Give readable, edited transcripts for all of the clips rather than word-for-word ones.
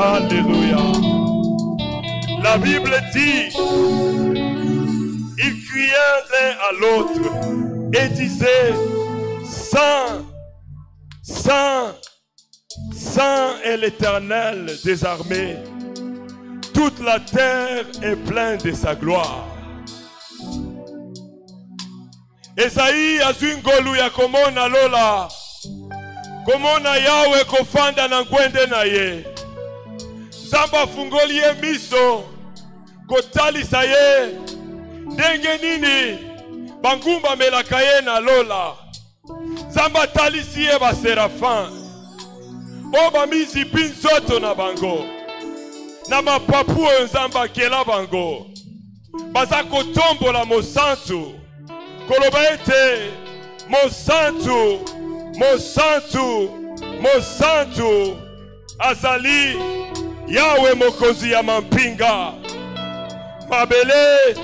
Alléluia. La Bible dit, ils criaient l'un à l'autre et disaient, Saint, Saint, Saint est l'Éternel des armées. Toute la terre est pleine de sa gloire. Esaïe azwingolu ya komona lola. Komona Yahweh kofanda na ngwende na ye. Zamba fungoli ye miso. Kotalisa ye. Ndenge nini. Bangumba melaka ye na lola. Zamba talisi ye ba serafin. Oba mizi pinzoto na bango. Na mapapu nzamba kela bango. Baza kotombola mosantu. Koloba ete mosantu, mosantu, mosantu azali Yahweh mokonzi ya mampinga. Mabele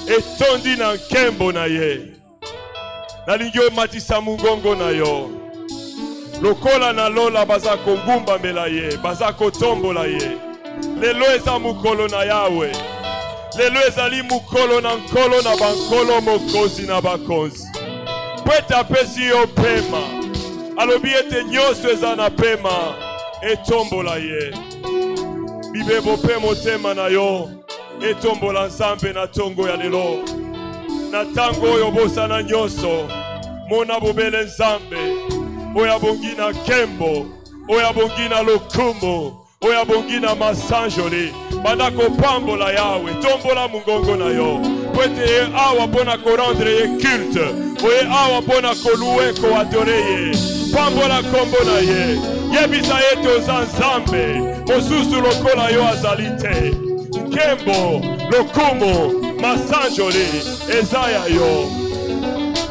etondi na nkembo na ye. Nalingi matisa mungongo na yo. Lokola na lola baza kongumba mela ye, baza kotombola ye. Lelo eza mukolo na Yahweh. Lelo ezali mukolo na nkolo na bankolo mokozi na bakonzi. Pweta pesi yo pema. Alobi ete nyoso eza na pema. Etombola ye. Bibebo pe motema na yo. Etombola nzambe na tongo ya lelo. Na tango oyo bosana nyoso. Mona bobele nzambe. Oya bongina kembo. Oya bongina lokumbo. Oya bongina masanjoli. Banda kopambola Yahweh. Tombola mungongo na yo. Pwete awa pona ko rendre ye culte. Oye awa pona ko louer ko adore ye. Pambola kombo na ye. Yebisa yeto zanzambe. Mosusu lokola yo azalite. Nkembo, lokumo, masanjoli, ezaya yo.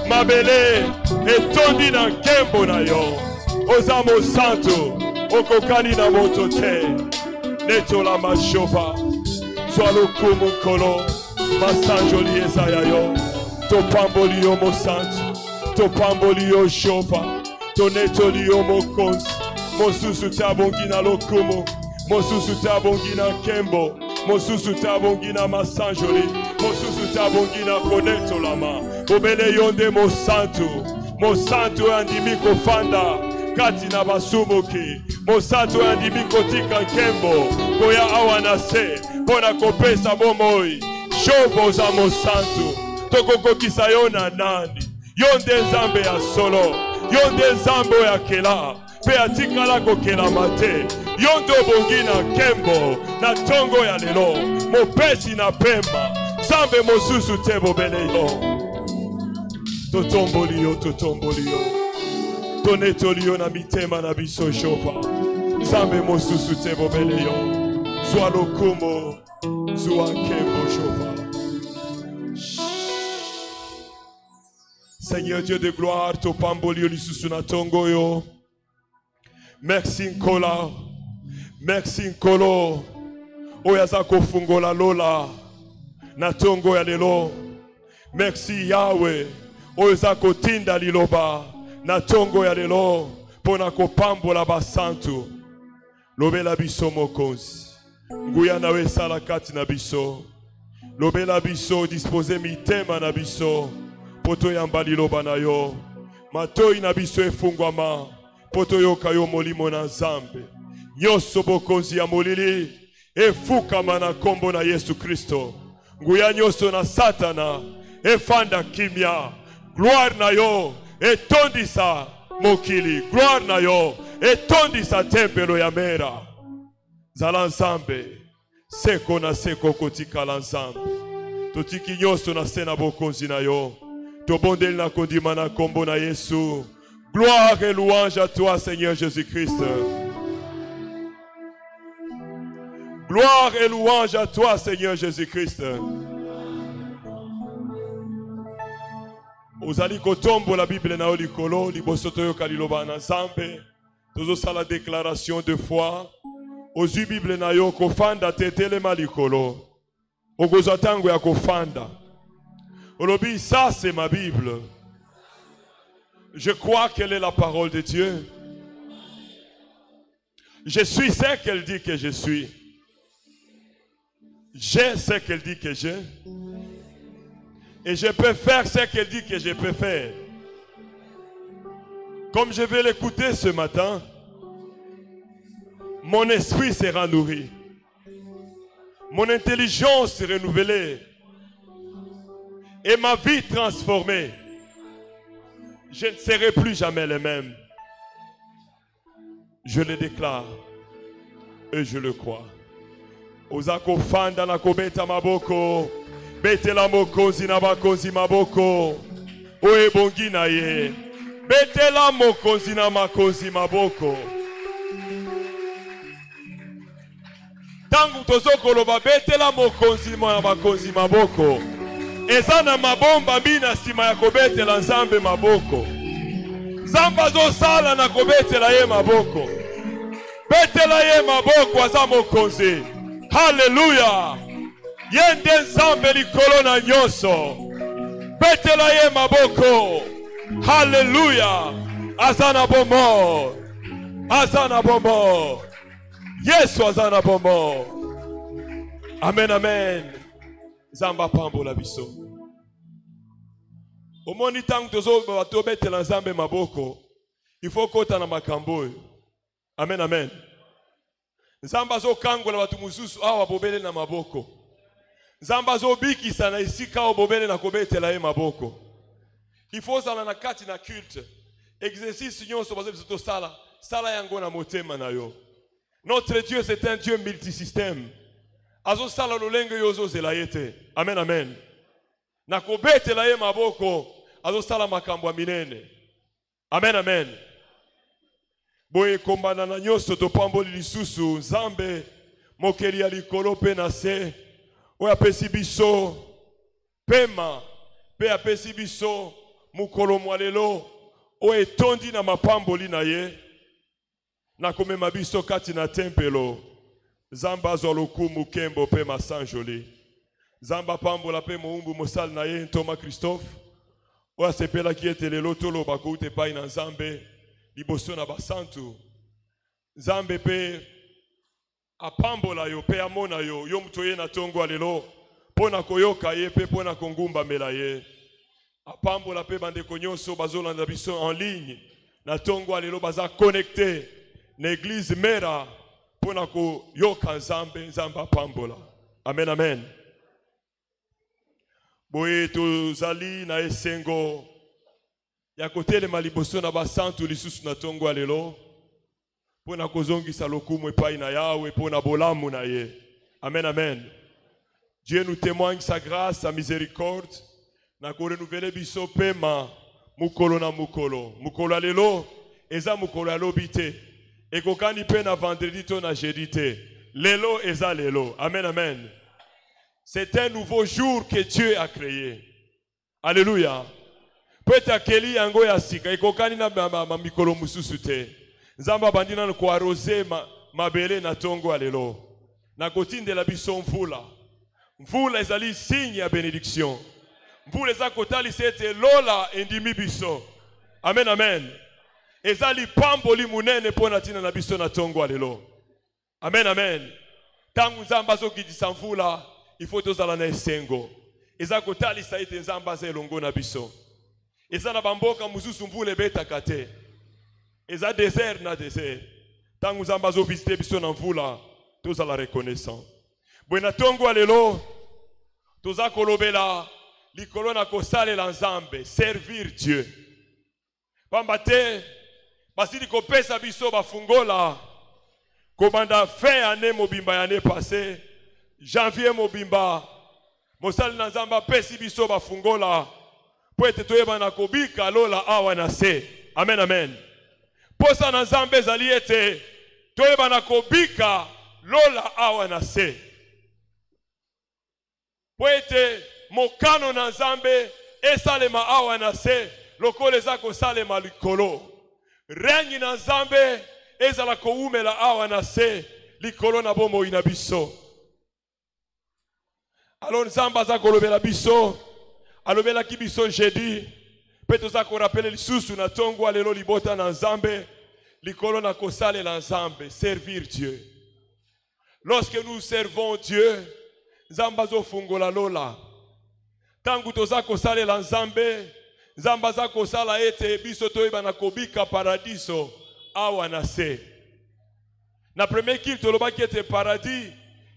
Mabele, etondi na nkembo na yo. Ozamo santo, okokani na moto te. Neto la mashofa. Sois lokumo kolo, masanjoli ezaya yo. topamboli yo mosantu, topamboli yo Jehova, tonetoli yo mokonzi, mosusu tabongi na lokumu, mosusu tabongi na kembo, mosusu tabongi na masanjoli, mosusu tabongi na konetolama, obele yonde mosantu, mosantu andimi kofanda, kati na basumuki, mosantu andimi kotika nkembo, koya awanase, pona kopesa bomoi, shovo za mosantu, tokokokisa yo na nani, yonde nzambe ya solo, yonde nzambe ya kela, pe atikala kokela mate, yonde obongi na nkembo, na tongo ya lelo, mopesi na pemba, nzambe mosusu te bobele yo, totomboli yo, totomboli yo, tonetoli yo na mitema na biso Jehova, nzambe mosusu te bobele yo, zwa lokumo, zwa nkembo Jehova. Seigneur Dieu de gloire, topamboli lisusu na tongo yo. Merci Nkola, merci Nkolo, oyaza kofungola lola na tongo ya lelo. Merci Yahweh, oyaza kotinda liloba na tongo ya lelo, pona kopambola basantu. Lobela biso mokonzi, nguya nawe sala kati na biso. Lobela biso, dispose mitema na biso, poto yamba liloba na yo. Matoi na biso efungwama, poto yoka yo molimo na Nzambe. Nyoso bokonzi ya molili, efukama na kombo na Yesu Kristo. Nguya nyoso na Satana, efanda kimia. Gloire na yo, etondisa mokili. Gloire na yo, etondisa tempelo ya mera. Zala Nzambe, seko na seko kotikala Nzambe. Totiki nyoso na sena bokonzi na yo. Tobondeli na kondima na kombo na Yesu. Gloire et louange à toi, Seigneur Jésus-Christ. Gloire et louange à toi, Seigneur Jésus-Christ. Ozali kotombo la Bible na olikolo, libosoto yo kaliloba na Nzambe. Tozo sala déclaration de foi. Ozu Bible na yo kofanda tetele malikolo. Ogoza tango ya kofanda. Olobi, ça c'est ma Bible. Je crois qu'elle est la parole de Dieu. Je suis ce qu'elle dit que je suis. J'ai ce qu'elle dit que j'ai. Et je peux faire ce qu'elle dit que je peux faire. Comme je vais l'écouter ce matin, mon esprit sera nourri. Mon intelligence sera renouvelée. Et ma vie transformée. Je ne serai plus jamais le même. Je le déclare et je le crois. Ozako fanda na kobeta maboko, betela mokonzi na bakonzi maboko, oe bongi na ye, betela mokonzi na makonzi maboko. Tangu tozoko loba betela mokonzi na makonzi maboko. Ezana mabomba mina sima ya kobetela Nzambe maboko. Nzamba zo sala na kobetela ye maboko. Betela ye maboko aza mokonzi. Hallelujah. Yende Nzambe likolo na nyoso. Betela ye maboko. Hallelujah. Azana bomo. Azana bomo. Yesu azana bomo. Amen, amen. Zamba pambola biso. Omoni tangu tozo bato betela Nzambe maboko. Il faut kota na makambo. Amen, amen. Nzamba zo kangola batu mususu awa bobele na maboko. Nzamba zo bikisa na isika o bobele na kobetela ye maboko. Il faut sala na kati na culte. Exercice nyonso bazo biso sala. Sala yango na motema na yo. Notre Dieu c'est un Dieu multisystème. Azo sala lolenge yozo zelayete. Amen, amen. Na kobetela ye maboko. Azo sala makambo minene. Amen, amen. Boye kombana na nyoso topamboli lisusu Nzambe mokeli ya likolo pe na se. Oya apesi biso pema pe apesi biso mukolo mwalelo oya etondi na mapamboli na ye. Na komema biso kati na tempelo. Zamba zolokumu kembo pe masanjoli. Zamba pambola pe moumbu mosal na ye Thomas Christophe. oya sepela ki ete lelo toloba kouta epai na Nzambe liboso na basantu. Nzambe pe apambola yo pe amona yo yo mutu ye na tongo lelo pona koyoka ye pe pona kongumbamela ye. Apambola pe bandeko nyonso bazolanda biso en ligne na tongo lelo baza connecté na église mera pona koyoka Nzambe. Nzambe apambola. Amen, amen. Boye tozali na esengo ya kotelema liboso na basantu lisusu na tongo lelo pona kozongisa lokumu epai na Yawe pona bolamu na ye. Amen, amen. Dieu nous témoigne sa grâce, sa miséricorde na ko renouveler biso pema mukolo na mukolo. Mukolo lelo eza mukolo alobi te. Ekokani pe na vendredi to na jeudi te. Lelo eza lelo. Amen, amen. C'est un nouveau jour que Dieu a créé. Alléluia. Peut-être akeli yango ya sika ekokani na mikolo mususu te. Nzamba bandina ko arroser mabele na tongo alelo. Na kotindela biso mvula. Mvula ezali signe ya bénédiction. Mvula eza kotali sete lola endimi biso. Amen, amen. Ezali pamboli munene pona tina na biso na tongo alelo. Amen, amen. Tangu Nzamba zokidisa mvula il faut tozala na esengo. Eza kotali sa ete Nzamba za elongo na biso. Eza na bamboka mususu mvula ebetaka te. Eza désert na désert. Tangu Nzamba zo visiter biso na mvula tozala reconnaissant. Bwena tongo alelo toza kolobela likolo na kosalela Nzambe, servir Dieu. Pamba te basili kopesa biso bafungola komanda fin année mobimba ya année passée, janvier mobimba mosali na Nzambe pesi biso bafungola po ete toyeba na kobika lola awa na se. Amen, amen. Posa na Nzambe ezali ete toyeba na kobika lola awa na se. Po ete mokano na Nzambe esalema awa na se lokolo eza kosalema likolo. Rengi na Nzambe ezala koumela awa na se likolo na bomoi na biso. Alors Nzambe aza kolobela biso, alobela ki biso jeudi, pe toza ko rappeler lisusu na tongo lelo libota na Nzambe likolo na kosalela Nzambe, servir Dieu. Lorsque nous servons Dieu, Nzambe azofungola lola. Tangu toza kosalela Nzambe, Nzambe aza kosala ete biso toyeba na kobika paradiso awa na se. Na premier kill tolobaki ete paradis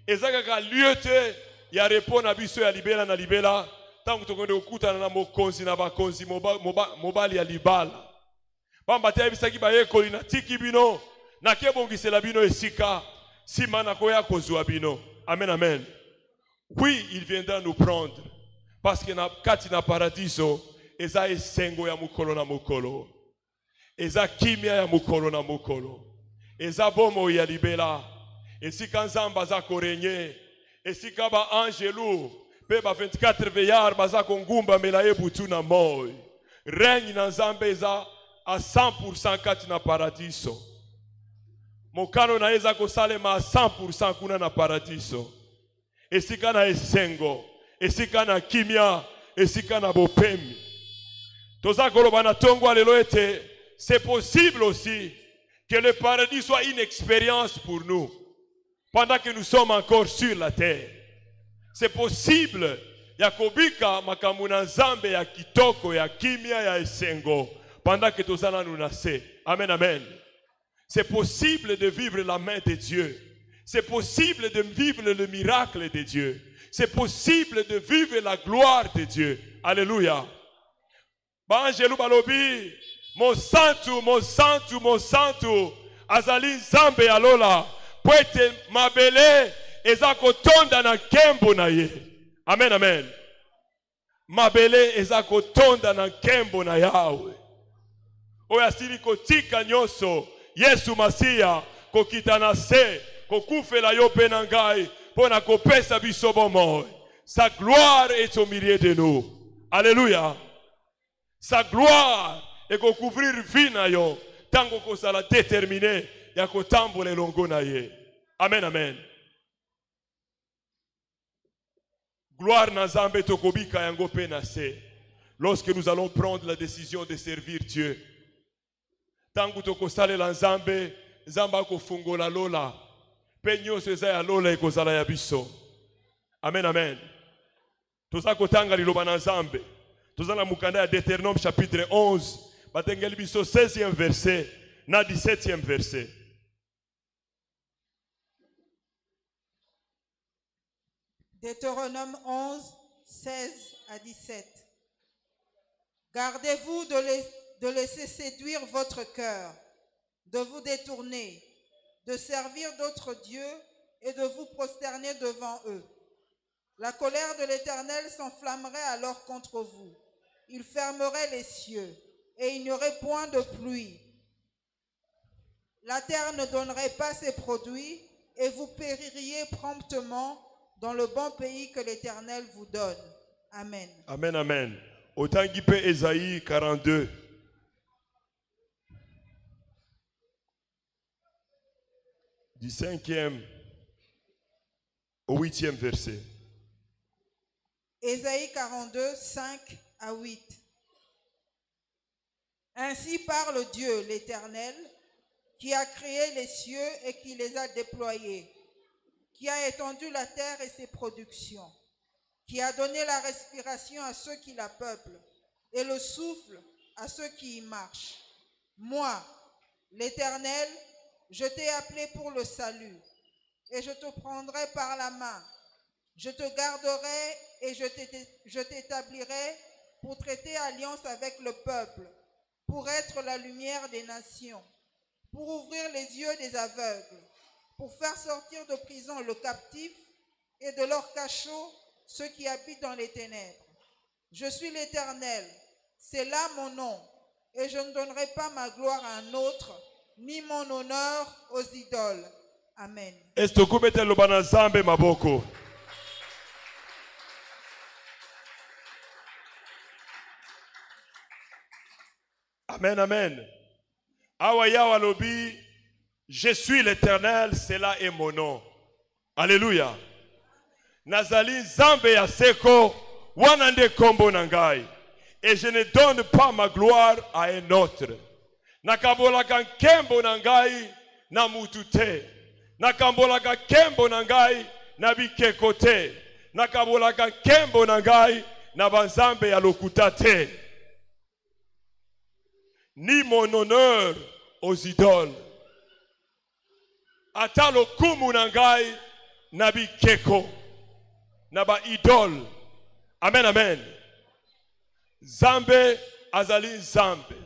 ezakaka lieu te ya repos na biso ya libela na libela. Tangu tokonde okutana na mokonzi na bakonzi mobali ya libala. Pamba te bisaki bayekoli na tiki bino na kebongisela bino esika sima na koya kozwa bino. Amen, amen. Oui, il viendra nous prendre parce que na kati na paradiso eza esengo ya mukolo na mukolo. Eza kimia ya mukolo na mukolo. Eza bomo ya libela. Esika Nzamba za korenye. Esika ba angelu pe ba 24 veillards baza kongumba mela ebutu na moi. Règne na Nzambe eza à 100% kati na paradiso. Mokano na eza kosalema à 100% kuna na paradiso. Esika na esengo, esika na kimia, esika na bopemi. Toza koloba na tongo lelo ete c'est possible aussi que le paradis soit une expérience pour nous pendant que nous sommes encore sur la terre. C'est possible ya kobika makambo na Nzambe ya kitoko ya kimia ya esengo pendant que tozana nous nase. Amen, amen. C'est possible de vivre la main de Dieu. C'est possible de vivre le miracle de Dieu. C'est possible de vivre la gloire de Dieu. Alléluia. Banjelu balobi, mon santu, mon santu, mon santu, azali Nzambe alola, poete mabele, ezako tonda na kembo na ye. Amen, amen. Mabele ezako tonda na kembo na Yawe. Oyasiri kotika nyoso, Yesu Masia, kokita na se, kokufela yo penangai, pona kopesa biso bomoi. Sa gloire est au milieu de nous. Alléluia. Sa gloire est couvrir vie na yo, tango ko sala déterminé ya kotambola longo na ye. Amen, amen. Gloire na Nzambe tokobika yango pe na se. lorsque nous allons prendre la décision de servir Dieu. Tangu tokosalela nzambe, nzambe akofungola lola. Pe nyonso eza ya lola ekozala ya biso. Amen, amen. Toza kotanga liloba na nzambe. Toza na mukanda ya Deutéronome chapitre 11. Batengeli biso 16e verset na 17e verset. Deutéronome 11, 16 à 17. Gardez-vous de laisser séduire votre cœur, de vous détourner, de servir d'autres dieux et de vous prosterner devant eux. La colère de l'Éternel s'enflammerait alors contre vous. Il fermerait les cieux et il n'y aurait point de pluie. La terre ne donnerait pas ses produits et vous péririez promptement dans le bon pays que l'Éternel vous donne. Amen. Amen, amen. Otangi pe Esaïe 42. Du 5e au 8e verset. Ésaïe 42, 5 à 8. Ainsi parle Dieu, l'Éternel, qui a créé les cieux et qui les a déployés, qui a étendu la terre et ses productions, qui a donné la respiration à ceux qui la peuplent et le souffle à ceux qui y marchent. Moi, l'Éternel, je t'ai appelé pour le salut, et je te prendrai par la main. Je te garderai et je t'établirai pour traiter alliance avec le peuple, pour être la lumière des nations, pour ouvrir les yeux des aveugles, pour faire sortir de prison le captif et de leur cachot ceux qui habitent dans les ténèbres. Je suis l'Éternel, c'est là mon nom, et je ne donnerai pas ma gloire à un autre, ni mon honneur aux idoles. Amen. Amen, amen. Awa lobi, je suis l'Éternel, cela est mon nom. Alléluia. Nazali Zambe ya seko, wanande kombo nangai. Et je ne donne pas ma gloire à un autre. Nakabolaka kembo nangai na mutute. Nakabolaka kembo nangai na bikekote. Nakabolaka kembo nangai na banzambe ya lokutate. Ni mon honneur aux idoles. Ata lokumu nangai na bikeko. Na ba idole. Amen, amen. Zambe azali Zambe.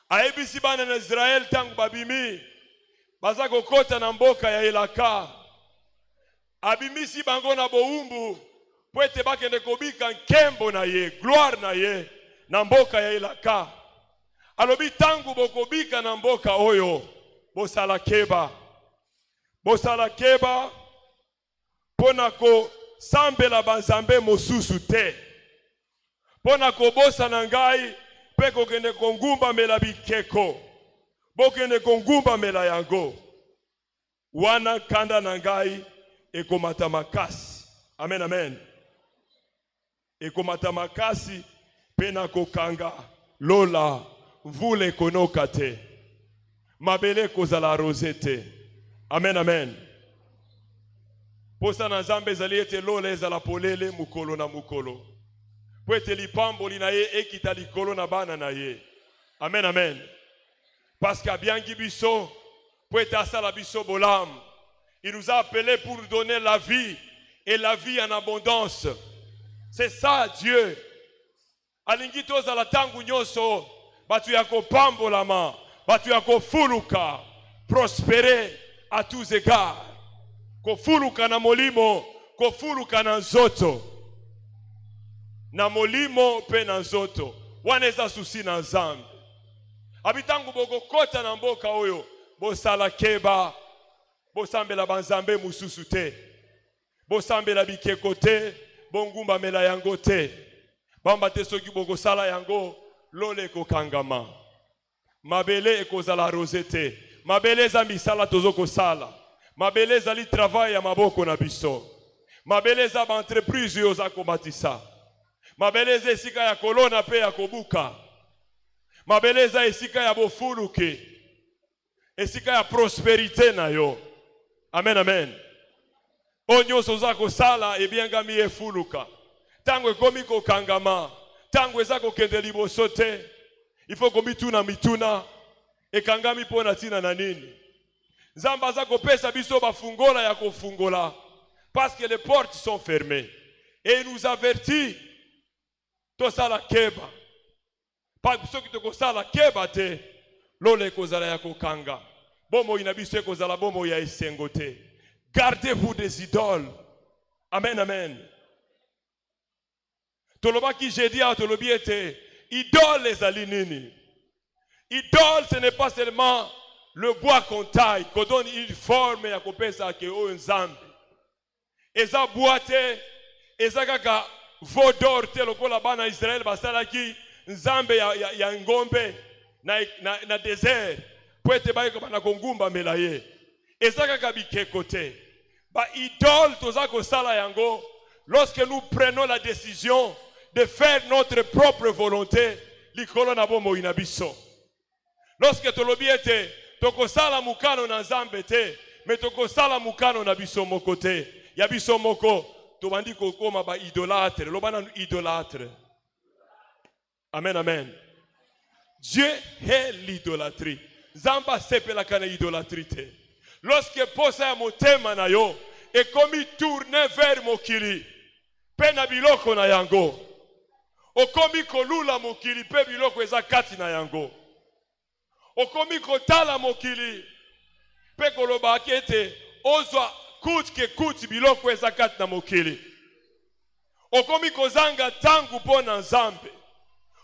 Aebisi bana na Israel tangu babimi. Baza kokota na mboka ya Elaka. Abimisi bango na boumbu. Pwete bakende kobika nkembo na ye. Gloire na ye. Na mboka ya Elaka. Alobi tangu bokobika na mboka oyo. Bosala keba. Bosala keba. Ponako sambela banzambe mosusu te. Pona kobosa na ngai pe kokende kongumba mela bikeko. Bokende kongumba mela yango. Wana kanda na ngai ekomata makasi. Amen, amen. Ekomata makasi pe na kokanga lola vule konoka te. Mabele kozala rosete. Amen, amen. Posa na Nzambe ezali ete lola ezala polele mukolo na mukolo. Po ete lipambo lina ye ekita likolo na bana na ye. Amen, amen. Parce qu'abiangi biso, po ete asala biso bolam. Il nous a appelés pour donner la vie et la vie en abondance. C'est ça Dieu. Alingi tozala tangu nyoso, batu yako pambolama, batu yako fuluka, prospérer à tous égards. Kofuluka na molimo, kofuluka na nzoto. Na molimo pe na nzoto. Waneza susi na Nzambe. Abitangu bokokota na mboka oyo, bosala keba, bosambela banzambe mususu te. Bosambela bikeko te, bongumba mela yango te. Bamba te soki bokosala yango, lole kokangama. Mabele ekozala rosete. Mabele za misala tozoko sala. Mabele zali travail ya maboko na biso. Mabele za ba entreprise yo za komatisa. Mabeleza esika ya kolona pe ya kobuka. Mabeleza esika ya bofuluke. Esika ya prosperité na yo. Amen, amen. Onyo sozako sala ebiengami efuluka. Tango ekomi kokangama. Tango ezako kende liboso te. Ifo komituna mituna. Ekangami pona tina na nini. Nzamba zako pesa biso bafungola ya kofungola. Parce que les portes sont fermées. Et il nous avertit. To sala keba. Pas biso ki to sala keba te. Lole kozala ya kokanga. Bomo inabiso kozala bomo ya esengo te. Gardez-vous des idoles. Amen, amen. Toloba ki j'ai dit à Tolobi était idole les alinini. Idole ce n'est pas seulement le bois qu'on taille, qu'on donne une forme ya kopesa ke o nzambe. Eza boite, eza kaka vodor te lokola bana Israël basalaki nzambe ya ngombe na désert. Poete ba ko bana kongumba melaye. Eza kaka bikeko te. Ba idole tozako sala yango lorsque nous prenons la décision de faire notre propre volonté, likolo na bomo inabiso. Lorsque tolobi ete tokosala mukano na nzambe te, mais tokosala mukano na biso moko te. Ya biso moko tobandi kokoma ba idolâtre, lobana idolâtre. Amen, amen. Dieu est l'idolâtrie. Nzamba sepelaka na idolâtrie te. Lorsque posa ya motema na yo ekomi tourner vers mokili, pe na biloko na yango. Okomi kolula mokili pe biloko eza kati na yango. Okomi kotala mokili pe koloba kete ozwa coûte que coûte biloko eza kati na mokili. Okomi kozanga tangu pona nzambe.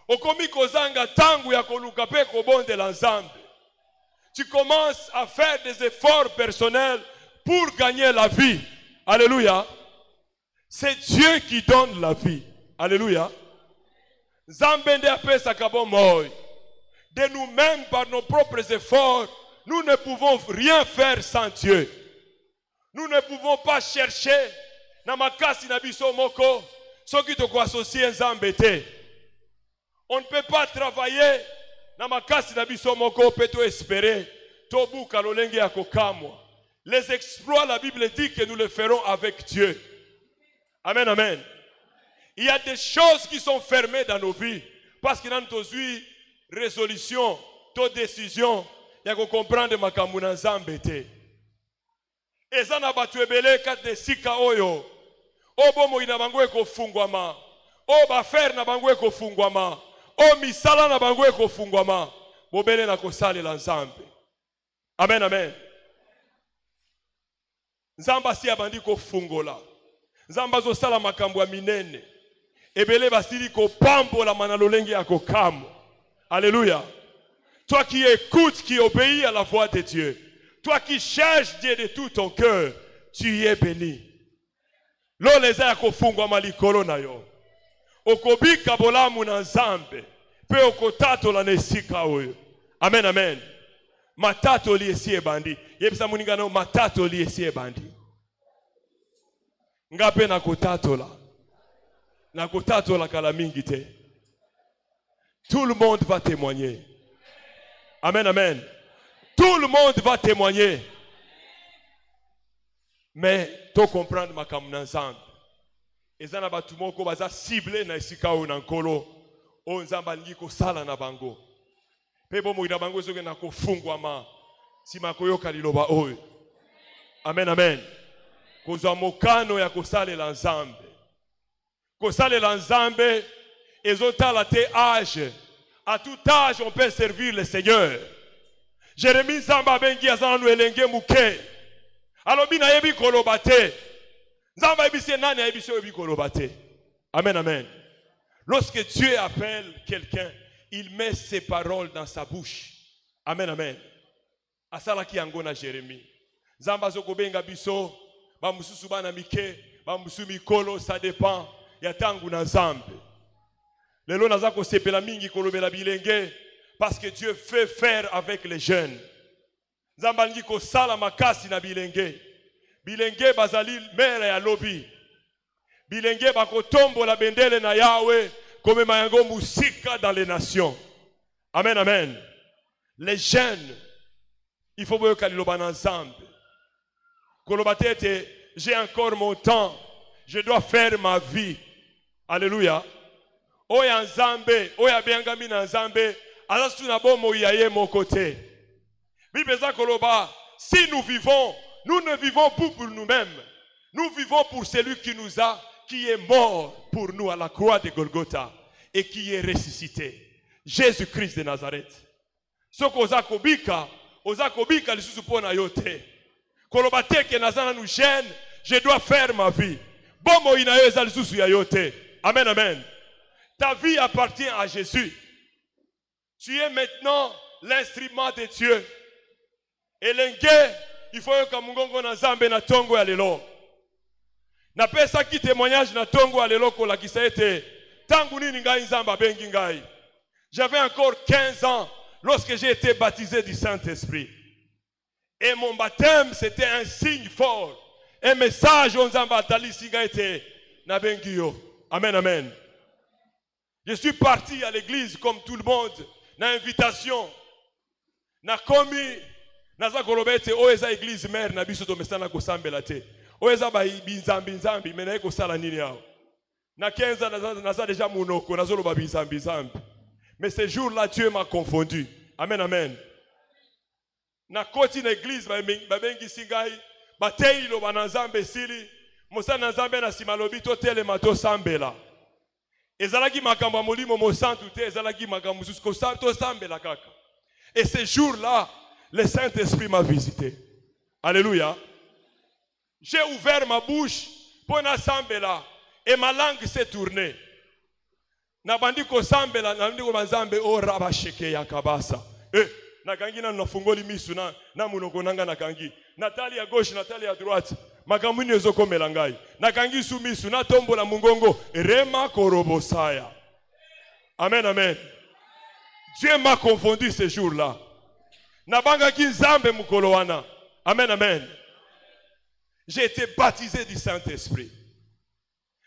Okomi kozanga tangu ya koluka pe kobondela nzambe. Tu commences à faire des efforts personnels pour gagner la vie. Alléluia. C'est Dieu qui donne la vie. Alléluia. Zambende apesa kabomoy. De nous-mêmes, par nos propres efforts, nous ne pouvons rien faire sans Dieu. Nous ne pouvons pas chercher namakasi na biso moko soki to ko associer nzambe te. On ne peut pas travailler namakasi na biso moko pe to espérer to buka lolenge ya kokamwa. Les exploits, la Bible dit que nous les ferons avec Dieu. Amen, amen. Il y a des choses qui sont fermées dans nos vies parce qu'il y a une résolution, une décision, il y a qu'on comprendre makambo na nzambe te. Eza na batu ebele kati de sika oyo. O bomo ina bango eko fungwama. O bafer na bango eko fungwama. O misala na bango eko fungwama. Bobele na kosale la nzambe. Amen, amen. Nzamba si abandi ko fungola. Nzamba zo sala makambo ya minene. Ebele basili ko pambola manalolenge ya kokamo. Alléluia. Toi qui écoutes, qui obéis à la voix de Dieu. Toi qui cherches Dieu de tout ton cœur, tu y es béni. Loleza ya kofungwa malikolo na yo. Okobika bolamu na nzambe. Pe okotato la nesika oyo. Amen, amen. Matato li esi ebandi. Yebisa muninga no matato li esi ebandi. Ngape na kotato la. Na kotato la kala mingi te. Tout le monde va témoigner. Amen, amen. Tout le monde va témoigner. Mais to comprendre makambo na nzambe. Ezana batu moko baza ciblé na esika o na nkolo. O nzamba lingi ko sala na bango. Pe bomo ina bango soke na kofungwama. Sima koyoka liloba oyo. Amen, amen. Kozwa mokano ya kosale la nzambe. Kosale la nzambe ezotala te âge. À tout âge on peut servir le Seigneur. Jérémie Zamba bengi azana no elenge muke. Alobi na yebi kolobate. Zamba ebise nani ebise yebi kolobate. Amen, amen. Lorsque Dieu appelle quelqu'un, il met ses paroles dans sa bouche. Amen, amen. Asala ki yango na Jérémie. Zamba zoko benga biso, ba mususu bana mike, ba musu mikolo, ça dépend ya tangu na Nzambe. Lelo nazako sepela mingi kolobela bilenge parce que Dieu fait faire avec les jeunes. Nzamba lingi ko sala makasi na bilenge. Bilenge bazali mere ya lobi. bilenge bakotombo la bendele na Yahweh comme mayango musika dans les nations. Amen, amen. Les jeunes, il faut que nous soyons ensemble. J'ai encore mon temps, je dois faire ma vie. Alléluia. Oya nzambe, oya biangami na nzambe, alasu na bomo yaye mon côté. Bibeza koloba, si nous vivons, nous ne vivons pas pour nous-mêmes. Nous vivons pour celui qui est mort pour nous à la croix de Golgotha et qui est ressuscité. Jésus-Christ de Nazareth. Ce qu'on kobika lisusu pona yote. Koloba teke nazana nous gêne, je dois faire ma vie. Bomo inayo eza lisusu ya yote. Amen, amen. Ta vie appartient à Jésus. Tu es maintenant l'instrument de Dieu. Et l'engé, il faut que mungongo na zambe na tongo ya lelo. Na pesa ki témoignage na tongo ya lelo ko la kisaete. Tangu nini ngai nzamba bengi ngai. J'avais encore 15 ans lorsque j'ai été baptisé du Saint-Esprit. Et mon baptême, c'était un signe fort. Un message on nzamba tali singa ete na bengi yo. Amen, amen. Je suis parti à l'église comme tout le monde. Na invitation. Na komi. Naza kolobete oeza église mère na biso to mesana ko sambela te. Oeza ba binzambi mena ko sala nini yao. Na 15 ans naza déjà munoko nazolo ba binzambi. Mais ce jour-là Dieu m'a confondu. Amen, amen. Na koti na église ba bengi singai ba teilo ba nzambe sili mosana nzambe na simalobi to telema to sambela. Ezalaki makambo molimo mo santu te ezalaki makambo susko to sambela kaka. Et ce jour-là le Saint-Esprit m'a visité. Alléluia. J'ai ouvert ma bouche pour na sambela et ma langue s'est tournée. Na bandiko sambela na ndiko manzambe o rabasheke ya kabasa. Na kangi na nafungoli misu na munoko nanga na kangi. Natali à gauche, Natali à droite. Makamuni ezokomela ngai. Na kangi su misu na tombo la mungongo rema korobosaya. Amen, amen. Dieu m'a confondu ce jour-là. Nabanga kinzambe mukolo wana. Amen, amen. J'ai été baptisé du Saint-Esprit.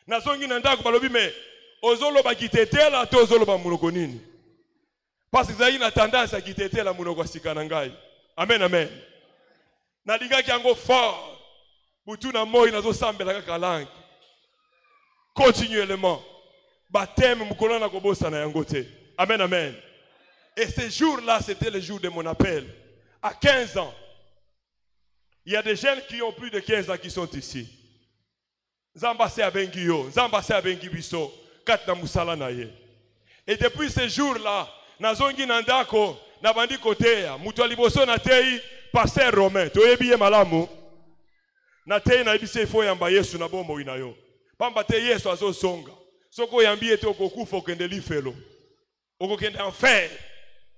Nazongi nanda ko balobi me ozolo ba kitetela to ozolo ba munoko nini. Parce que zayi na tendance à kitetela munoko sikana ngai. Amen, amen. Nalinga kiango fort. Butu na moi nazo sambela kaka langue. Continuellement. Baptême mukolo na kobosa na yango te. Amen, amen. Et ce jour-là, c'était le jour de mon appel. À 15 ans. Il y a des jeunes qui ont plus de 15 ans qui sont ici. Zambase abengiyo, Zambase abengibiso, kat na musala na ye. Et depuis ce jour-là, nazongi nandako, nabandi kotea, mutu aliboso na tei, pasteur Romain, toyebiye malamu. Na tei na ibise ifo yamba Yesu na bombo inayo. Pamba te Yesu azo songa. Soko yambiye te okokufa okende lifelo. Okokende enfer.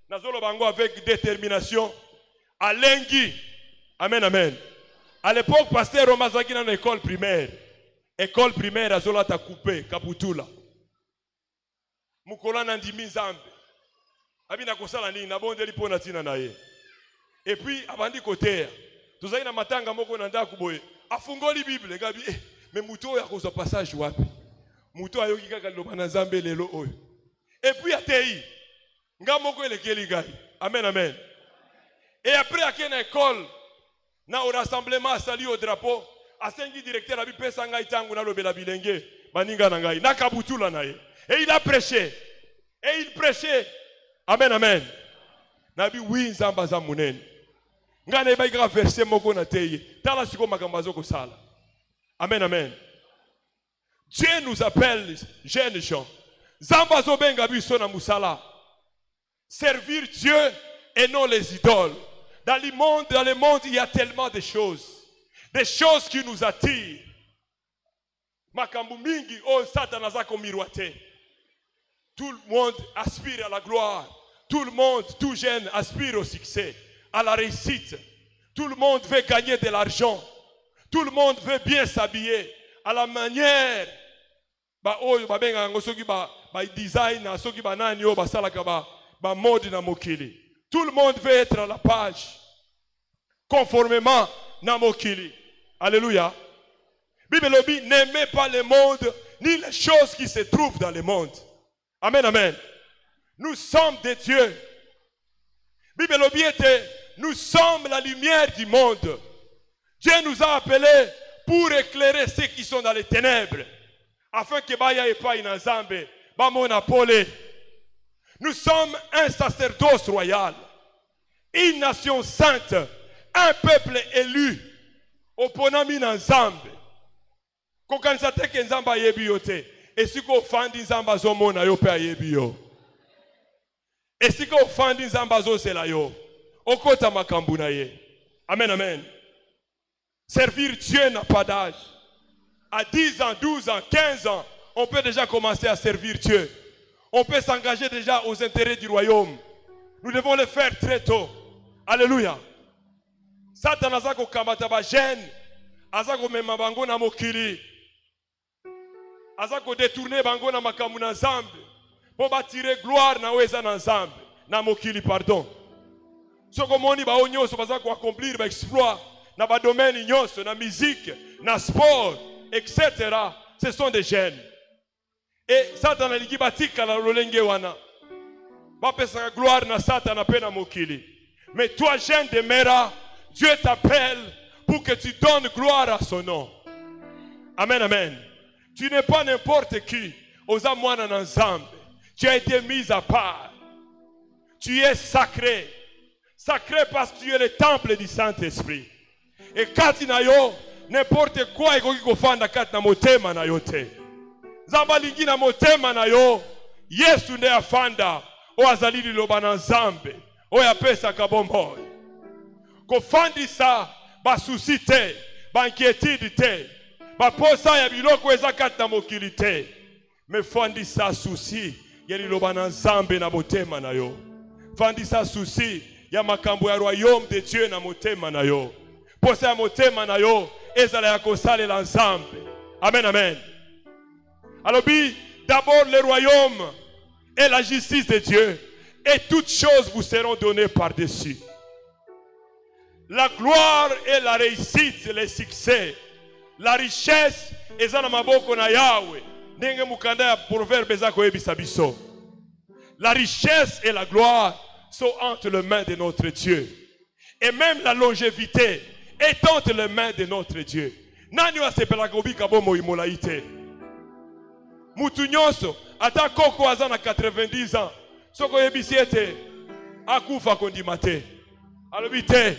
Nazolo bango avec détermination. Alengi. Amen, amen. À l'époque, pasteur Roma zaki dans l'école primaire. École primaire, azola ta coupé, kaputula. Mukola nandimi nzambe. Abina kosala nini, nabondeli pona tina na ye. Et puis, abandi kotea. Tozali na matanga moko nanda kuboye. Afungoli Bible, gabi, mais muto ya kosa passage wapi. Muto ayoki kaka loba na nzambe lelo oyo. Et puis atei. Nga moko elekeli gai. Amen, amen. Et après à une école, na au rassemblement sali au drapeau, a sengi directeur abi pesa ngai tangu na lobela bilenge, baninga na ngai, na kabutula na ye. Et il a prêché. Et il prêchait. Amen, amen. Nabi oui nzamba za munene. Nga na ba gra verset moko na teye. Tala siko makambo azoko sala. Amen, amen. Dieu nous appelle jeunes gens. Zamba zo benga biso na musala. Servir Dieu et non les idoles. Dans le monde, il y a tellement de choses. Des choses qui nous attirent. Makambu mingi, oh Satan zako miroite. Tout le monde aspire à la gloire. Tout le monde, tout jeune, aspire au succès, à la réussite. Tout le monde veut gagner de l'argent. Tout le monde veut bien s'habiller à la manière. Design, mode na mokili. Tout le monde veut être à la page conformément na mokili. Alléluia. Bible lobi, n'aimez pas le monde, ni les choses qui se trouvent dans le monde. Amen, amen. Nous sommes des dieux. Bible lobi était, nous sommes la lumière du monde. Dieu nous a appelés pour éclairer ceux qui sont dans les ténèbres, afin que baya epa inazambe, bamona pole. Nous sommes un sacerdoce royal, une nation sainte, un peuple élu, oponami na nzambe. Kokanisa teke nzamba yebi yote, esiko fandi nzamba zo mona yo pe yebi yo. Esiko fandi nzamba zo sela yo, okota makambu na ye. Amen, amen. Servir Dieu n'a pas d'âge. À 10 ans, 12 ans, 15 ans, on peut déjà commencer à servir Dieu. On peut s'engager déjà aux intérêts du royaume. Nous devons le faire très tôt. Alléluia. Satan azako kamata ba jeune, azako mema bango na mokili. Azako détourner bango na makambu na nzambe. Po ba tirer gloire na weza na nzambe, na mokili pardon. Soko moni ba onyoso bazako accomplir ba exploit na ba domaine nyonso, na musique, na sport, etc. Ce sont des jeunes. Et Satan aliki batika la lolenge wana. Ba pesa gloire na Satan pe na mokili. Mais toi jeune demeura, Dieu t'appelle pour que tu donnes gloire à son nom. Amen, amen. Tu n'es pas n'importe qui. Oza mwana na nzambe. Tu as été mis à part. Tu es sacré. Sacré parce que tu es le temple du Saint-Esprit. Et quand il y a n'importe quoi, il faut faire na motema na yote. Zamba lingi na motema na yo. Yesu ne afanda. O azali liloba na nzambe. O ya pesa kabombo. Kofandisa ba souci te, ba inquiétude te, ba posa ya biloko eza kati na mokili te. Me fandisa souci ya liloba na nzambe na motema na yo. Fandisa souci ya makambo ya royaume de Dieu na motema na yo. Posa ya motema na yo ezala ya kosalela nzambe. Amen, amen. Alors d'abord le royaume et la justice de Dieu, et toutes choses vous seront données par-dessus. La gloire et la réussite, le succès, la richesse, et ça na maboko na Yahweh. Nenge mukanda ya proverbe ezako ebisa biso. La richesse et la gloire sont entre les mains de notre Dieu. Et même la longévité est entre les mains de notre Dieu. Nani wa sepela kobika bomo imolaite. Mutu nyonso ata koko aza na 90 ans. Soko yebisi ete akufa kondima te. Alobi te.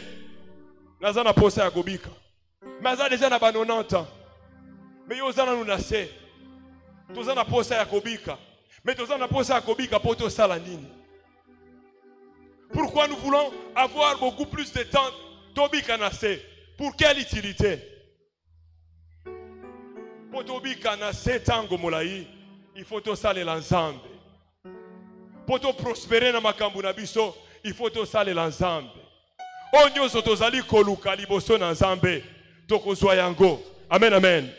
Naza na posa ya kobika. Mais aza déjà na ba 90 ans. Mais yo zana nunase. Toza na posa ya kobika. Mais toza na posa ya kobika po to sala nini? Pourquoi nous voulons avoir beaucoup plus de temps tobika nase? Pour quelle utilité? Po tobika nase tango molai, il faut to sale l'ensemble. Po to prospérer na makambu na biso, il faut to sale l'ensemble. Onyoso tozali koluka liboso na nzambe tokozwa yango. Amen, amen.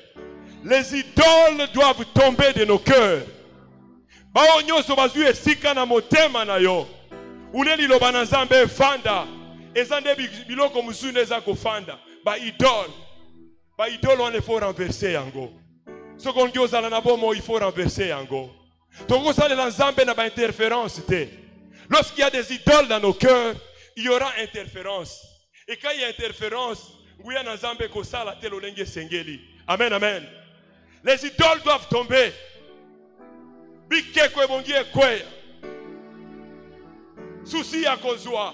Les idoles doivent tomber de nos cœurs. Ba onyoso bazui esika na motema na yo. Ule liloba na nzambe fanda. Ezande biloko musune za kofanda. Ba idole on il faut renverser yango. Sokongi ozala na bomo il faut renverser yango. Toko sale la nzambe na ba interférence te. Lorsqu'il y a des idoles dans nos cœurs, il y aura interférence. Et quand il y a interférence, Nguya na nzambe kosala te lolenge sengeli. Amen, amen. Les idoles doivent tomber. Bike kwe bongi ekwe. Souci ya kozwa.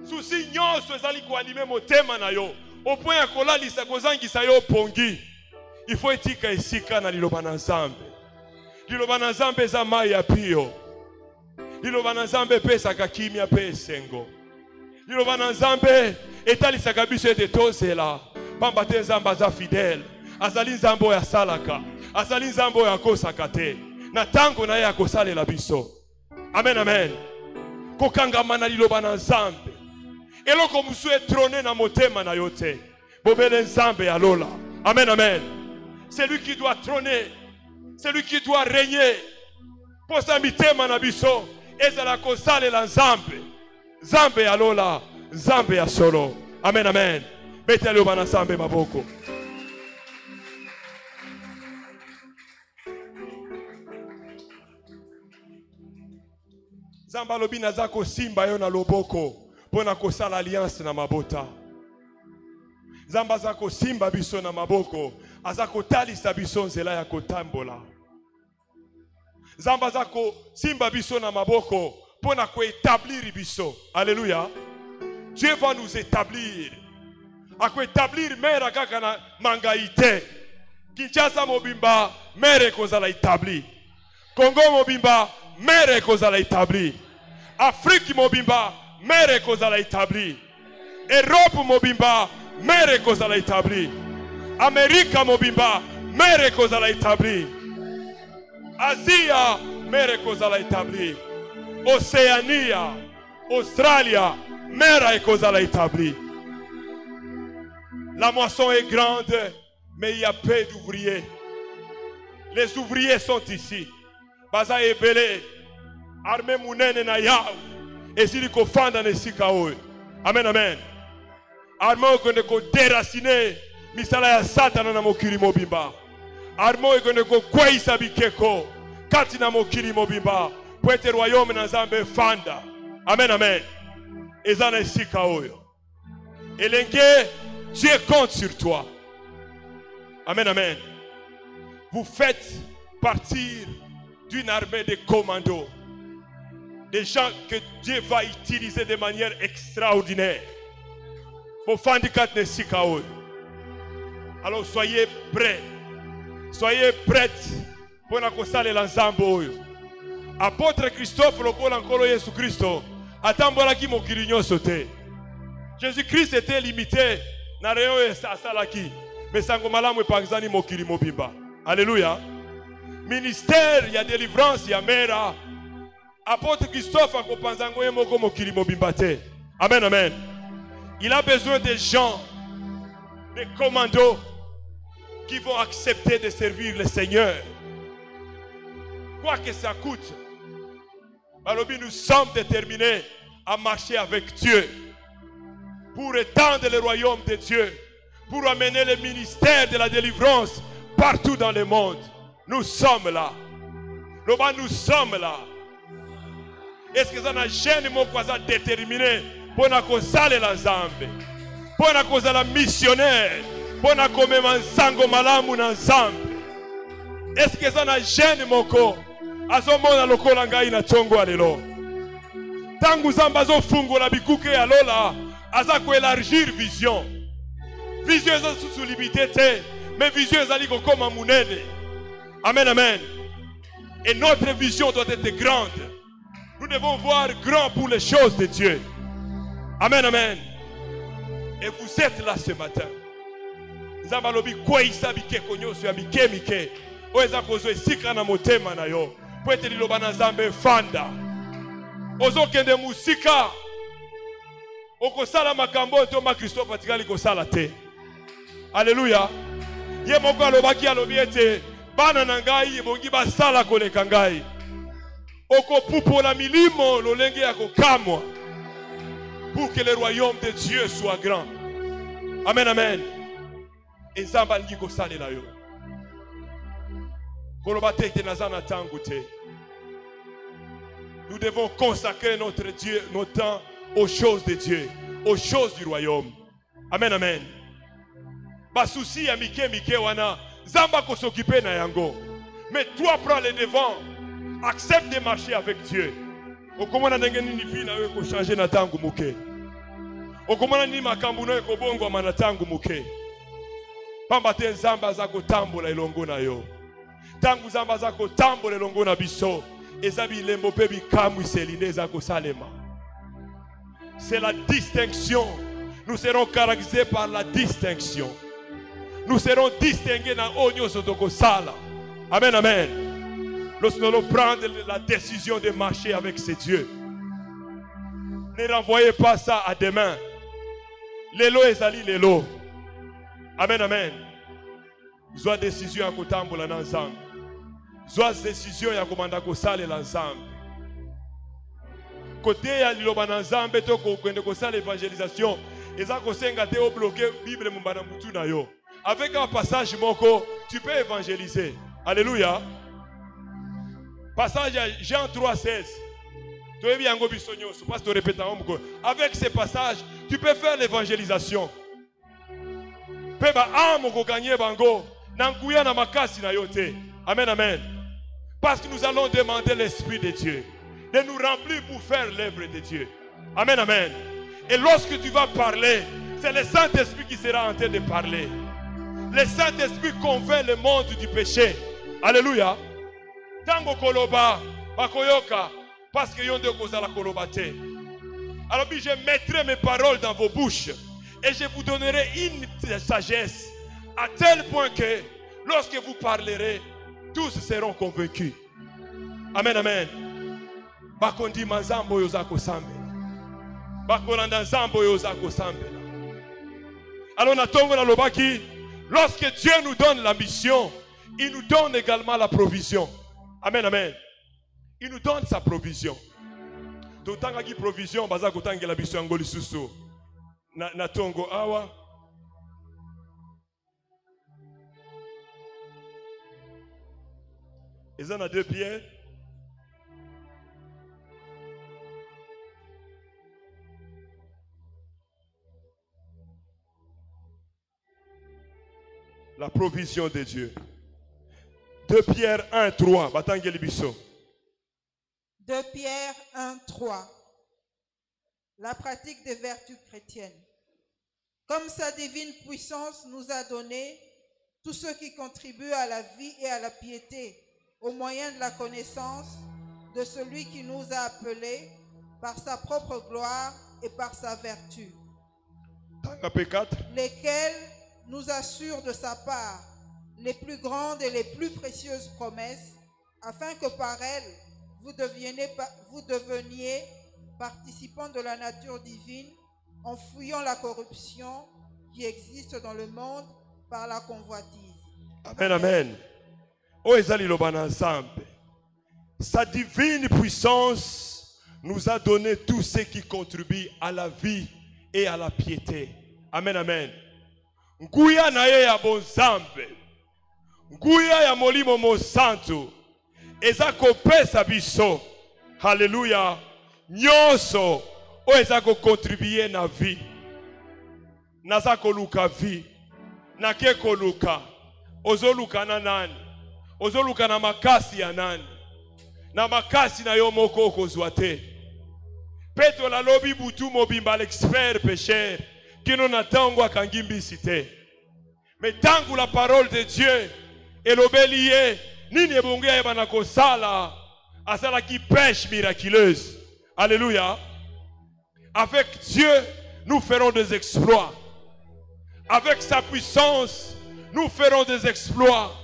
Souci nyonso ezali ko animer motema na yo. Au point ya kolalisa kozangisa yo pongi. Il faut etika esika na liloba na nzambe. Liloba na nzambe za mai ya pio. Liloba na nzambe pesa kakimia pe sengo. Liloba na nzambe etalisaka biso ete tozela. Pamba te nzambe aza fidèle. Azali nzambe ya salaka. Azali nzambe ya kosaka te. Na tango na ye akosalela biso. Amen, amen. Kokangama na liloba na nzambe. Eloko musu etrone na motema na yote. Bobele nzambe ya lola. Amen, amen. C'est lui qui doit trôner. C'est lui qui doit régner. Posa mitema na biso. Ezala kosalela nzambe. Nzambe ya lola. Nzambe ya solo. Amen, amen. Betele obana nzambe maboko. Nzambe lobi naza kosimba yo na loboko pona kosala alliance na mabota. Nzambe aza kosimba biso na maboko, aza kotalisa biso nzela ya kotambola. Nzambe aza kosimba biso na maboko pona koétablir biso. Alléluia. Dieu va nous établir. A koétablir mera kaka na mangaite. Kinshasa mobimba mere kozala établi. Congo mobimba mere kozala établi. Afrique mobimba mere kozala établi. Europe mobimba mere kozala établi. Amérique mobimba mere kozala établi. Asia mere kozala établi. Océania, Australia mere kozala établi. La moisson est grande, mais il y a peu d'ouvriers. Les ouvriers sont ici. Baza ebele, armée munene na yaw, esili kofanda nesika oyo. Amen, amen. Armée okende ko déraciner misala ya Satana na mokili mobimba. Armée okende ko kweisa bikeko kati na mokili mobimba. Pwete royaume na Nzambe fanda. Amen, amen. Ezana esika oyo. Elenge, Dieu compte sur toi. Amen, amen. Vous faites partir d'une armée de commandos. Des gens que Dieu va utiliser de manière extraordinaire. Alors soyez prêts. Soyez prêts pour la kosale l'ensemble. Apôtre Christophe lokola nkolo Yesu Christo atambola ki mokili nyonso te. Jésus-Christ était limité na reyo asalaki. Mais sango malamu epangizani mokili mobimba. Alléluia. Ministère, il y a délivrance, il y a mera. Apôtre Christophe a kopanzango ye moko mokili mobimba te. Amen, amen. Il a besoin de gens, des commandos qui vont accepter de servir le Seigneur. Quoi que ça coûte. Alors nous sommes déterminés à marcher avec Dieu pour étendre le royaume de Dieu, pour amener le ministère de la délivrance partout dans le monde. Nous sommes là. Nous sommes là. Est-ce que ça n'a jamais été déterminé pour nous saler l'ensemble, pour nous la missionnaire, pour nous comme sango malamu ensemble? Est-ce que ça n'a jamais été azomona lokola ngai na tongo alelo? Tangu zamba zo fungo la bikuke ya lola aza ko élargir vision. Vision est sous limité, mais vision est comme un munene. Amen, amen. Et notre vision doit être grande. Nous devons voir grand pour les choses de Dieu. Amen, amen. Et vous êtes là ce matin. Zambalobi kwa isabi ke konyoso ya mike mike. Oeza kozo esika na motema na yo. Pwete liloba na Nzambe fanda. Ozo kende musika. Okosala makambo to ma Christophe atikali kosala te. Alléluia. Ye moko alobaki alobi ete bana na ngai ebongi basala koleka ngai. Okopupola milimo lolenge ya kokamwa pour que le royaume de Dieu soit grand. Amen, amen. Et Nzambe alingi kosalela yo. Koloba te ete naza na tango te. Nous devons consacrer notre Dieu, notre temps aux choses de Dieu, aux choses du royaume. Amen, amen. Basusi ya mike mike wana Zamba ko s'occuper na yango. Mais toi prends le devant. Accepte de marcher avec Dieu. Okomona ndenge nini vie na yo ko changer na tangu muke. Okomona ni makambo na ko bongo na tangu muke. Pamba te Nzamba za ko tambola elongo na yo. Tangu Nzamba za ko tambola elongo na biso. Ezabi lembo pe bikamu iseline za ko salema. C'est la distinction. Nous serons caractérisés par la distinction. Nous serons distingués dans Onyo Sotoko Sala. Amen, amen. Lorsque nous allons prendre la décision de marcher avec ces dieux, ne renvoyez pas ça à demain. Lelo ezali lelo. Amen, amen. Zoa décision ya kotambola na nzambe. Zoa décision ya komanda kosala l'ensemble. Côté ya liloba na nzambe to ko kwende kosala évangélisation, eza kosenga te o bloquer Bible mumbana mutu na yo. Avec un passage moko, tu peux évangéliser. Alléluia. Passage à Jean 3,16. Avec ces passages, tu peux faire l'évangélisation. Amen, amen. Parce que nous allons demander l'Esprit de Dieu de nous remplir pour faire l'œuvre de Dieu. Amen, amen. Et lorsque tu vas parler, c'est le Saint-Esprit qui sera en train de parler. Le Saint-Esprit convainc le monde du péché. Alléluia. Tango koloba, bakoyoka, parce que yonde kozala kolobate. Alors je mettrai mes paroles dans vos bouches et je vous donnerai une sagesse à tel point que lorsque vous parlerez, tous seront convaincus. Amen, amen. Bakondi mazambo yozako sambe. Bakolanda zambo yozako sambe. Alors natongo na lobaki, lorsque Dieu nous donne la mission, il nous donne également la provision. Amen, amen. Il nous donne sa provision. Totanga ki provision baza kotangela biso ngoli susu. Na tongo awa. Ils en ont 2 Pierre. La provision de Dieu. 2 Pierre 1, 3. 2 Pierre 1, 3. La pratique des vertus chrétiennes. Comme sa divine puissance nous a donné tout ce qui contribue à la vie et à la piété, au moyen de la connaissance de celui qui nous a appelés par sa propre gloire et par sa vertu, lesquels nous assurent de sa part les plus grandes et les plus précieuses promesses, afin que par elles vous deveniez participants de la nature divine, en fuyant la corruption qui existe dans le monde par la convoitise. Amen, amen. Sa divine puissance nous a donné tout ce qui contribue à la vie et à la piété. Amen, amen. Nguya na ye ya bonzambe, nguya ya molimo mosantu, eza kopesa biso, haleluya, nyonso o eza contribuer na vie, naza koluka vie, na ke koluka, ozoluka na nani, ozoluka na makasi ya nani, na makasi na yo moko okozwa te. Petro la lobi butu mobimba l'expert pécheur, qui non attend kangimbisi te. Mais tant que la parole de Dieu est l'obélier, ni ne bonge ebana kosala, asala qui pêche miraculeuse. Alléluia. Avec Dieu, nous ferons des exploits. Avec sa puissance, nous ferons des exploits.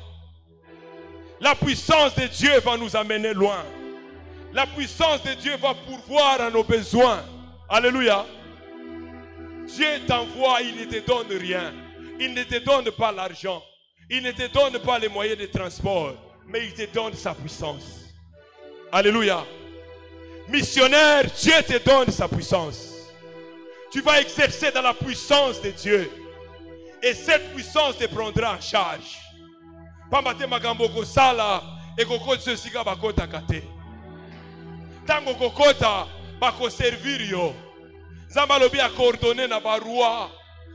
La puissance de Dieu va nous amener loin. La puissance de Dieu va pourvoir à nos besoins. Alléluia. Dieu t'envoie, il ne te donne rien. Il ne te donne pas l'argent. Il ne te donne pas les moyens de transport. Mais il te donne sa puissance. Alléluia. Missionnaire, Dieu te donne sa puissance. Tu vas exercer dans la puissance de Dieu. Et cette puissance te prendra en charge. Pambate magambo kosala et kokota sika bakota kate. Tango kokota bako servir yo. Zamba lobi a coordonné na ba roi,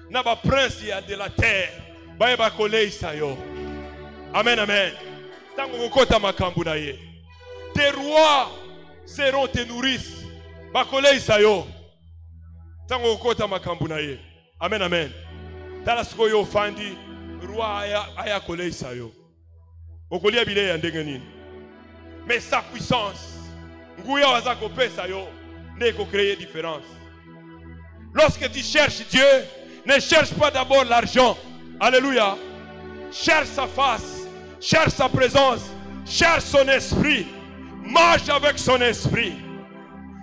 na ba prince de la terre. Baye ba koleisa yo. Amen, amen. Tango kokota makambu na ye. Tes rois seront tes nourrices. Ba koleisa yo. Tango kokota makambu na ye. Amen, amen. Tala siko yo fandi roi aya koleisa yo. Okolia bile ya ndenge nini. Mais sa puissance, nguya wazako pesa yo, ne ko créer différence. Lorsque tu cherches Dieu, ne cherche pas d'abord l'argent. Alléluia. Cherche sa face, cherche sa présence, cherche son esprit. Marche avec son esprit.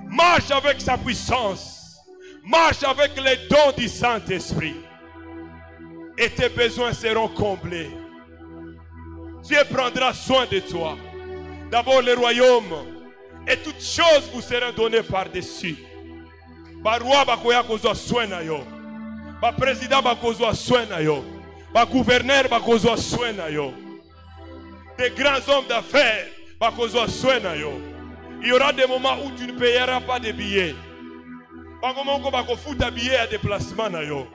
Marche avec sa puissance. Marche avec les dons du Saint-Esprit. Et tes besoins seront comblés. Dieu prendra soin de toi. D'abord le royaume. Et toutes choses vous seront données par-dessus. Ba roi bakoya kozwa soin na yo. Ba président bakozwa soin na yo. Ba gouverneur bakozwa soin na yo. Des grands hommes d'affaires bakozwa soin na yo. Il y aura des moments où tu ne payeras pas de billets. Pas comment on va foutre billet à déplacement na yo.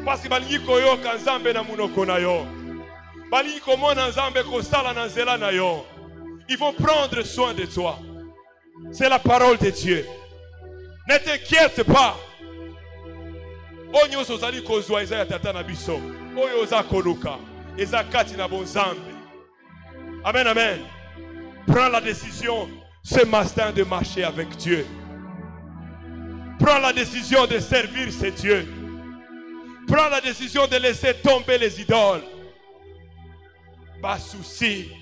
Parce que balingi koyo kanzambe na munoko na yo. Balingi komo na nzambe ko sala na nzela na yo. Ils vont prendre soin de toi. C'est la parole de Dieu. Ne t'inquiète pas. Onyo sozali kozwa eza ya tata na biso. Oyo oza koluka. Eza kati na bonzambe. Amen, amen. Prends la décision ce matin de marcher avec Dieu. Prends la décision de servir ce Dieu. Prends la décision de laisser tomber les idoles. Pas souci.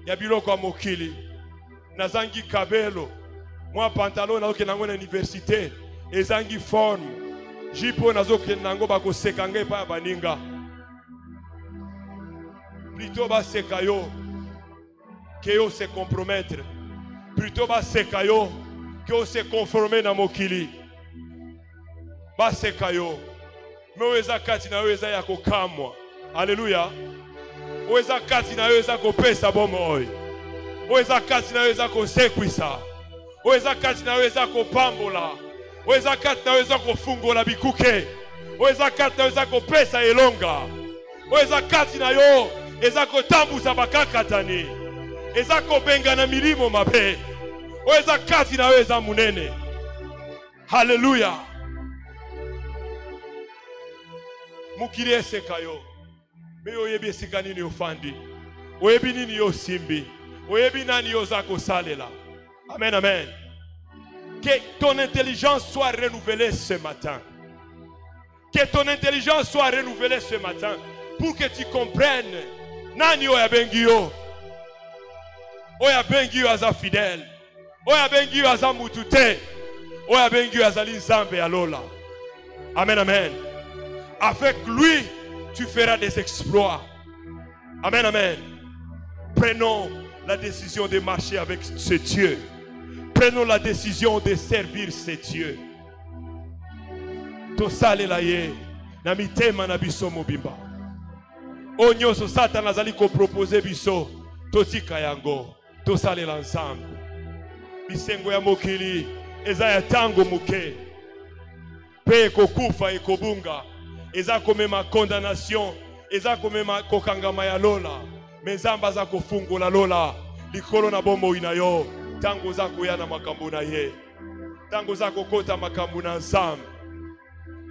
Yabiloko mokili. Nazangi kabelo. Moi pantalon na okenango na université. Ezangi forme. Jipo nazo kenango bako sekanga pa baninga. Plutôt ba sekayo que yo se compromettre. Plutôt ba sekayo que yo se conformer na mokili. Ba sekayo. Meweza kati na weza ya kukamwa. Alléluia. Weza kati na weza kopesa bomoi. Weza kati na weza kosekwisa. Weza kati na weza kopambola. Weza kati na weza kofungola bikuke. Weza kati na weza kopesa elonga. Weza kati na yo eza kotambusa bakakatani. Eza kobenga na milimo mabe. Weza kati na weza munene. Hallelujah. Mukiri esekayo. Me oyebi esika nini ofandi. Oyebi nini yo simbi. Oyebi nani yo zako salela. Amen, amen. Que ton intelligence soit renouvelée ce matin. Que ton intelligence soit renouvelée ce matin. Pour que tu comprennes. Nani oya bengi yo. Oya bengi yo aza fidèle. Oya bengi yo aza mutute. Oya bengi yo azali nzambe alola. Amen, amen. Avec lui, tu feras des exploits. Amen, amen. Prenons la décision de marcher avec ce Dieu. Prenons la décision de servir ce Dieu. Tosale la ye, na mitema na biso mobimba. Onyo so Satan azali ko proposer biso, totika yango, tosale l'ensemble. Bisengo ya mokili, eza ya tango muke. Pe kokufa ekobunga. Eza komema condamnation, eza komema kokangama ya lola, mezamba za kofungola lola, likolo na bombo inayo, tango za koya na makambo na ye, tango za kokota makambo na nzambe,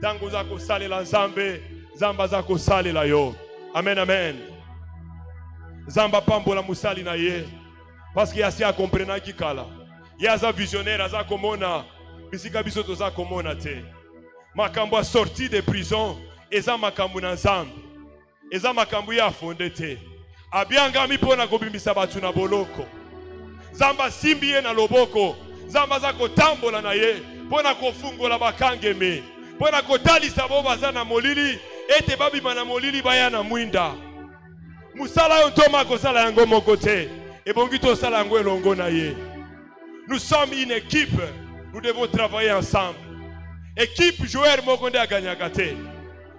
tango za kosalela nzambe, zamba za kosalela yo. Amen, amen. Zamba pambola musali na ye, parce que yasi a comprena kikala, yaza visionnaire aza komona, bisika biso toza komona te. Makambo a sorti de prison. Eza makambu na nzambe. Eza makambu ya fonde te. Abianga mipona kobimbisa batu na boloko. Zamba simbi ye na loboko. Zamba za kotambola na ye. Pona kofungola bakangeme. Pona kotalisa bo baza na molili. Ete babima na molili baya na mwinda. Musala yo ntoma kosala yango moko te. Ebongi tosala yango elongo na ye. Nous sommes une équipe. Nous devons travailler ensemble. Équipe joueur moko nde aganyaka te.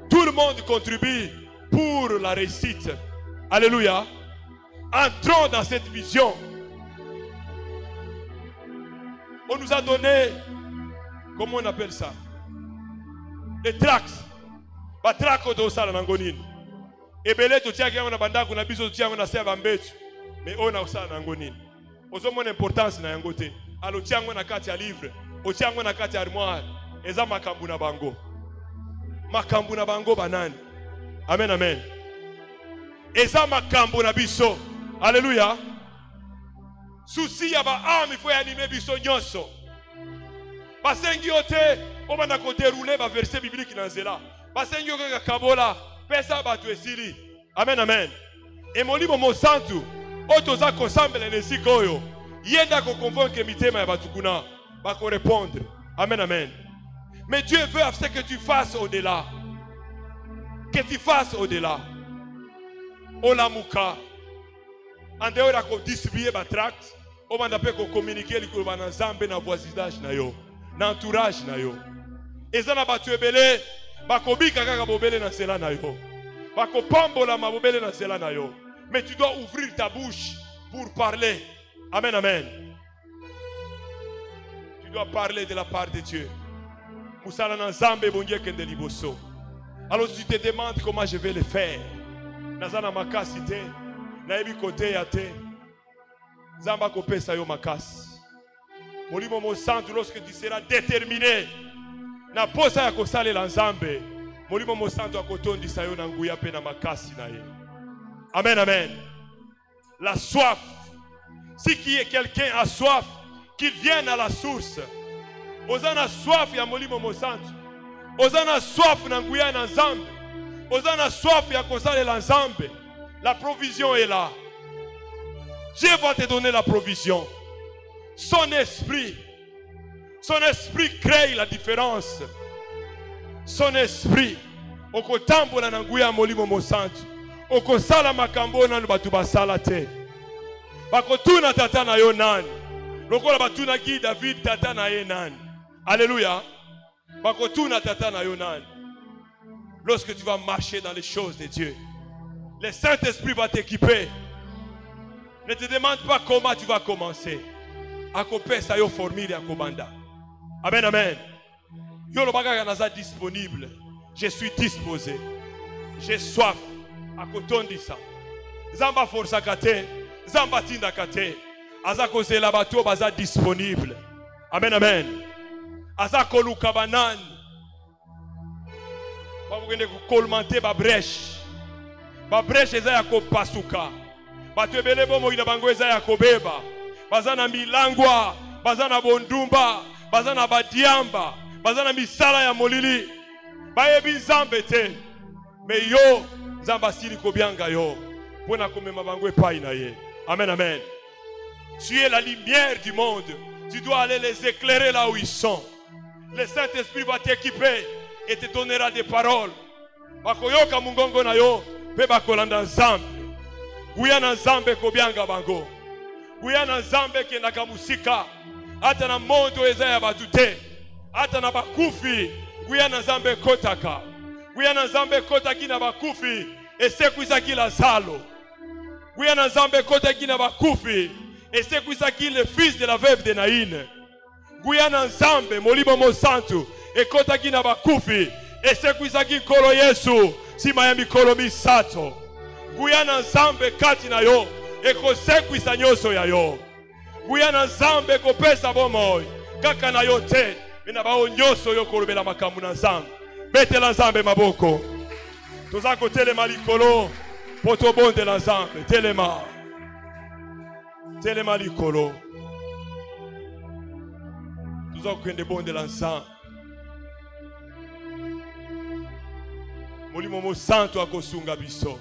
Tout le monde contribue pour la réussite. Alléluia. Entrons dans cette vision. On nous a donné, comment on appelle ça? Les tracts. Les tracts de Osala Nangonine. Et belé to tia kiango na bandako na biso tia na seba mbetu. Mais on a Osala Nangonine. Ozo mon importance na yangote. Alo tia na kati ya livre. O tia na kati ya armoire. Eza makambu na bango. Makambu na bango banani. Amen, amen. Eza makambu na biso. Alléluia. Souci ya ba âme il faut animer biso nyonso. Basengi yote obanda ko dérouler ba verset biblique na nzela. Basengi yoka kabola pesa batu esili. Amen, amen. Et molimo mo santu otoza ko sambela nesika oyo. Yenda ko convaincre mitema ya batu kuna ba ko répondre. Amen, amen. Mais Dieu veut ce que tu fasses au-delà. Que tu fasses au-delà. Olamuka. En dehors de ko distribuer ba tract, on va n'appeler ko communiquer li ko ba na nzambe na voisinage na yo, na entourage na yo. Ezana batu ebele, ba ko bika kaka bobele na sela na yo. Ba ko pambola ma bobele na sela na yo. Mais tu dois ouvrir ta bouche pour parler. Amen, amen. Tu dois parler de la part de Dieu. Moussala Nzambe bonye kende liboso. Alors tu te demandes comment je vais le faire. Nazana makasi te, naebi kote ya te. Zamba kopesa yo makasi. Molimo mo santu lorsque tu seras déterminé na posa ya kosalela Nzambe. Molimo mo santu akotondisa yo na nguya pe na makasi na ye. Amen, amen. La soif. Si quelqu'un a soif, qu'il vienne à la source. Ozana soif ya molimo mo santu. Ozana soif na nguya na Nzambe. Ozana soif ya kosalela Nzambe. La provision est là. Dieu va te donner la provision. Son esprit crée la différence. Son esprit okotambola na nguya molimo mo santu. Okosala makambo na batu basala te. Bakotuna tata na yo nani. Lokola batuna ki David tata na ye nani. Alléluia. Bakotuna tata na yo nani. Lorsque tu vas marcher dans les choses de Dieu, le Saint-Esprit va t'équiper. Ne te demande pas comment tu vas commencer. Akopesa yo formule ya kobanda. Amen, amen. Yo lo baka naza disponible. Je suis disposé. J'ai soif. Akotondisa. Zamba forsa kate. Zamba tinda kate. Aza kozela bato baza disponible. Amen, amen. Aza koluka banani. Bakogende kukolmante ba brèche. Ba brèche eza ya kopasuka. Bato ebele bomo ina bango eza ya kobeba. Bazana milangwa, bazana bondumba, bazana badiamba, bazana misala ya molili. Bayebi Nzambe te. Me yo Nzamba sili kobianga yo. Pona komema bango epai na ye. Amen, amen. Tu es la lumière du monde. Tu dois aller les éclairer là où ils sont. Le Saint-Esprit va t'équiper et te donnera des paroles. Bakoyoka mungongo na yo, pe bakolanda Nzambe. Guya na Nzambe kobianga bango. Guya na Nzambe kendaka musika. Ata na mondo eza ya batu te. Ata na bakufi. Guya na Nzambe kotaka. Guya na Nzambe kotaki na bakufi. Esekwizaki Lazaro. Guya na Nzambe kotaki na bakufi. Esekwizaki le fils de la veuve de Naïn. Guya na Nzambe molimo mo santu. Ekotaki na bakufi. Esekwizaki kolo Yesu. Sima ya mikolo misato. Guya na Nzambe kati na yo. Ekosekwisa nyoso ya yo. Guya na Nzambe kopesa bomoi. Kaka na yo te. Mina bao nyoso yo kolobela makambu na Nzambe. Betela Nzambe maboko. Tozako telema likolo. Poto bonde la Nzambe. Telema. Telema likolo. Tozako kwende bonde la Nzambe. Molimo mo santo akosunga biso.